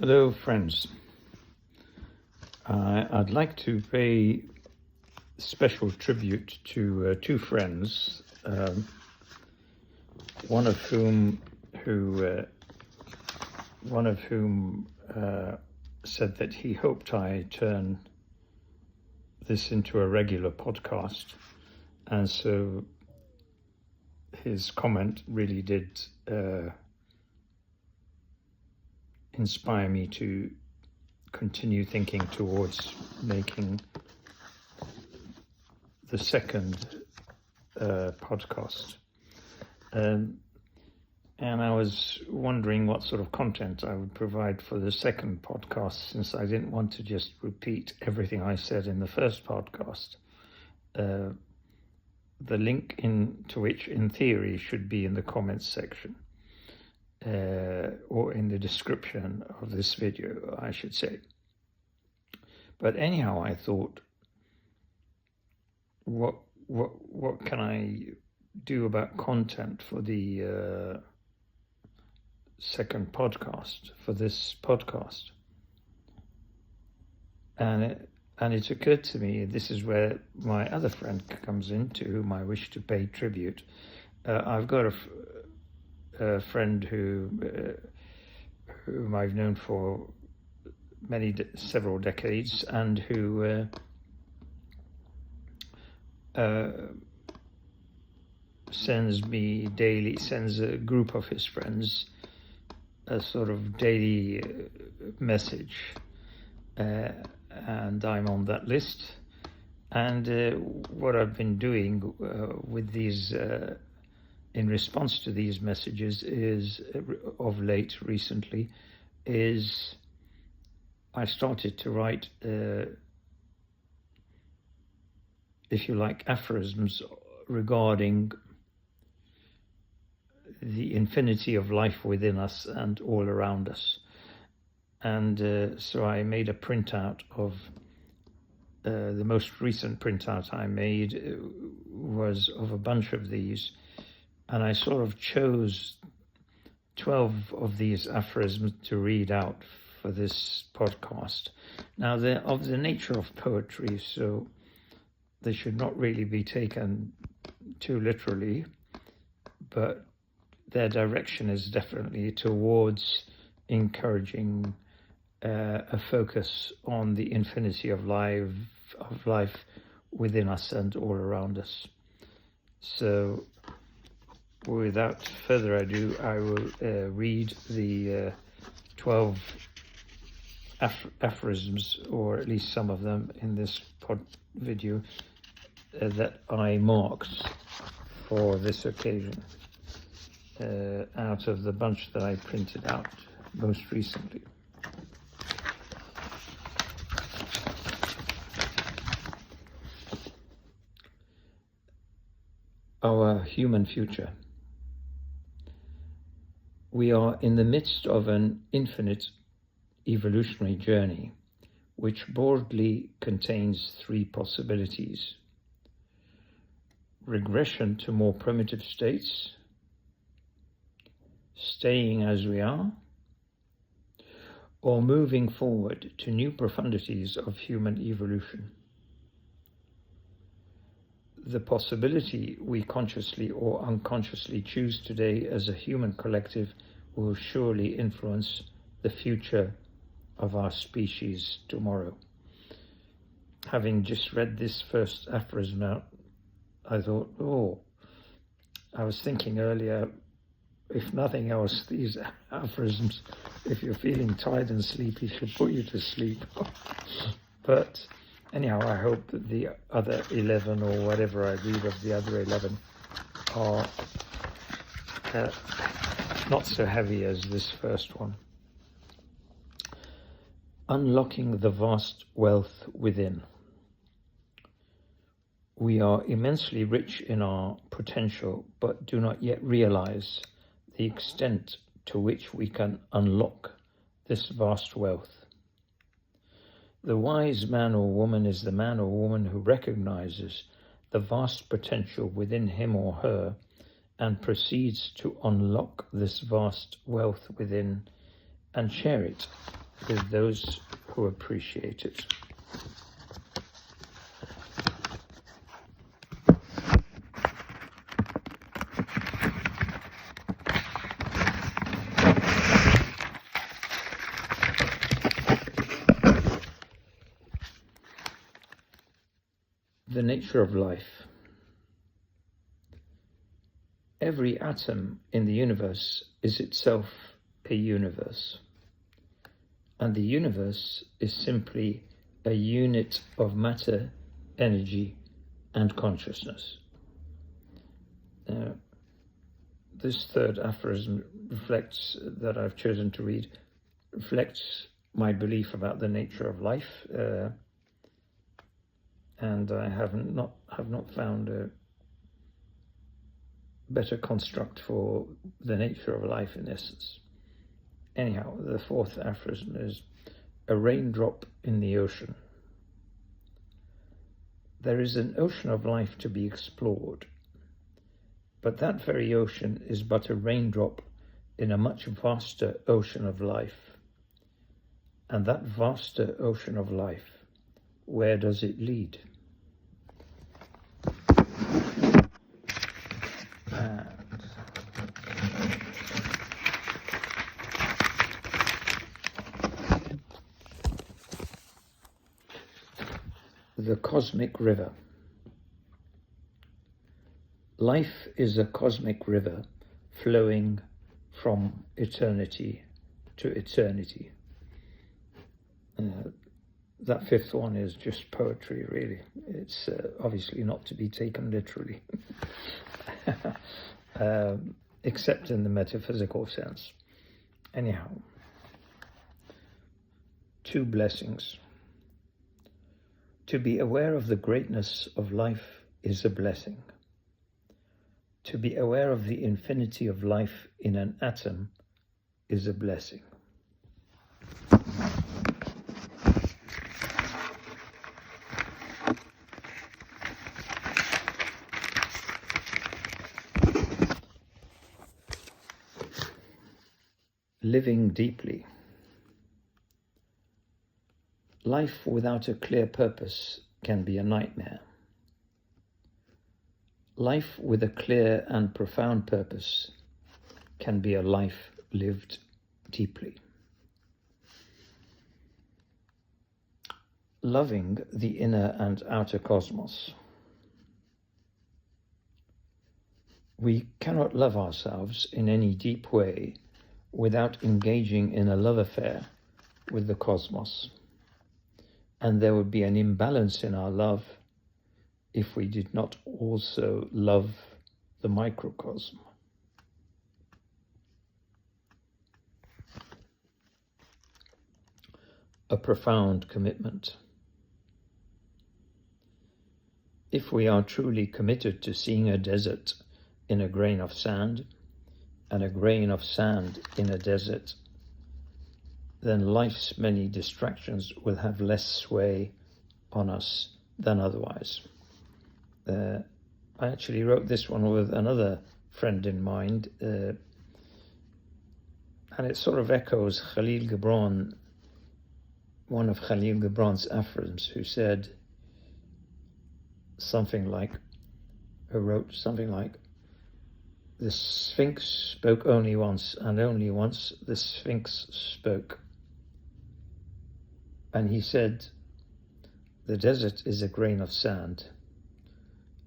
Hello, friends. I'd like to pay special tribute to two friends, one of whom said that he hoped I turn this into a regular podcast, and so his comment really did inspire me to continue thinking towards making the second podcast. And I was wondering what sort of content I would provide for the second podcast, since I didn't want to just repeat everything I said in the first podcast. The link to which, in theory, should be in the comments section. Or in the description of this video, I should say. But anyhow, I thought, what can I do about content for the second podcast, for this podcast? And it occurred to me, this is where my other friend comes in, to whom I wish to pay tribute. I've got a friend whom I've known for several decades, and who sends a group of his friends a sort of daily message, and I'm on that list. And what I've been doing with these in response to these messages is, recently, I started to write, if you like, aphorisms regarding the infinity of life within us and all around us. And so I made a printout of, the most recent printout I made was of a bunch of these. And I sort of chose 12 of these aphorisms to read out for this podcast. Now, they're of the nature of poetry, so they should not really be taken too literally, but their direction is definitely towards encouraging a focus on the infinity of life within us and all around us. So, without further ado, I will read the 12 aphorisms, or at least some of them, in this video that I marked for this occasion, out of the bunch that I printed out most recently. Our human future. We are in the midst of an infinite evolutionary journey, which broadly contains three possibilities: regression to more primitive states, staying as we are, or moving forward to new profundities of human evolution. The possibility we consciously or unconsciously choose today as a human collective will surely influence the future of our species tomorrow. Having just read this first aphorism out, I thought, I was thinking earlier, if nothing else, these aphorisms, if you're feeling tired and sleepy, should put you to sleep. But anyhow, I hope that the other 11, or whatever I read of the other 11, are not so heavy as this first one. Unlocking the vast wealth within. We are immensely rich in our potential, but do not yet realize the extent to which we can unlock this vast wealth. The wise man or woman is the man or woman who recognizes the vast potential within him or her and proceeds to unlock this vast wealth within and share it with those who appreciate it. The nature of life. Every atom in the universe is itself a universe, and the universe is simply a unit of matter, energy, and consciousness. This third aphorism that I've chosen to read reflects my belief about the nature of life, and I have not found a better construct for the nature of life in essence. Anyhow, the fourth aphorism is a raindrop in the ocean. There is an ocean of life to be explored, but that very ocean is but a raindrop in a much vaster ocean of life. And that vaster ocean of life, where does it lead? The cosmic river. Life is a cosmic river flowing from eternity to eternity. That fifth one is just poetry, really. It's obviously not to be taken literally, except in the metaphysical sense. Anyhow, 2 blessings. To be aware of the greatness of life is a blessing. To be aware of the infinity of life in an atom is a blessing. Living deeply. Life without a clear purpose can be a nightmare. Life with a clear and profound purpose can be a life lived deeply. Loving the inner and outer cosmos. We cannot love ourselves in any deep way without engaging in a love affair with the cosmos. And there would be an imbalance in our love if we did not also love the microcosm. A profound commitment. If we are truly committed to seeing a desert in a grain of sand, and a grain of sand in a desert, then life's many distractions will have less sway on us than otherwise. I actually wrote this one with another friend in mind, and it sort of echoes Khalil Gibran, one of Khalil Gibran's aphorisms, who said wrote something like, the Sphinx spoke only once, and only once the Sphinx spoke. And he said, the desert is a grain of sand.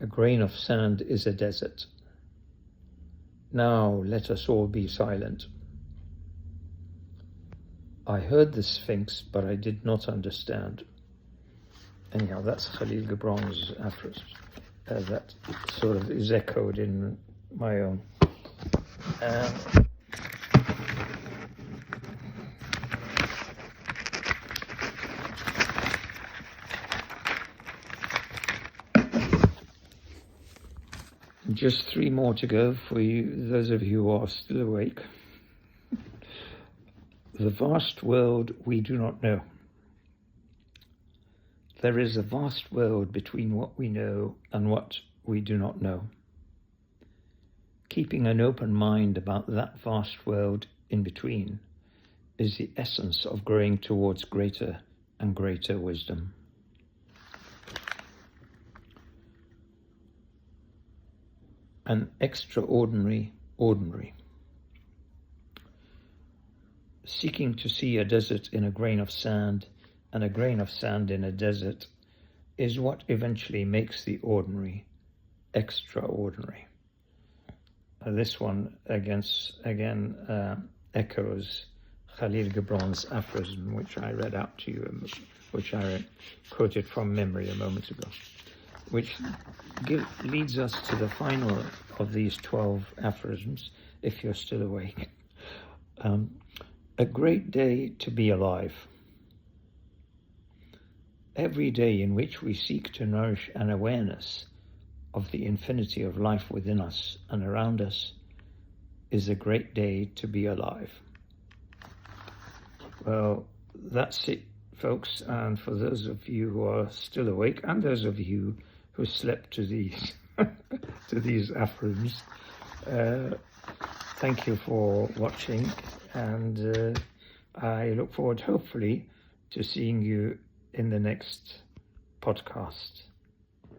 A grain of sand is a desert. Now let us all be silent. I heard the Sphinx, but I did not understand. Anyhow, that's Khalil Gibran's aphorism. That sort of is echoed in my own. Just 3 more to go for you, those of you who are still awake. The vast world we do not know. There is a vast world between what we know and what we do not know. Keeping an open mind about that vast world in between is the essence of growing towards greater and greater wisdom. An extraordinary ordinary. Seeking to see a desert in a grain of sand and a grain of sand in a desert is what eventually makes the ordinary extraordinary. This one again echoes Khalil Gibran's aphorism, which I read out to you, which I quoted from memory a moment ago, which leads us to the final of these 12 aphorisms, if you're still awake. A great day to be alive. Every day in which we seek to nourish an awareness of the infinity of life within us and around us is a great day to be alive. Well, that's it, folks. And for those of you who are still awake, and those of you who slept to these to these aphorisms, thank you for watching, and I look forward, hopefully, to seeing you in the next podcast.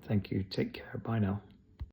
Thank you. Take care. Bye now.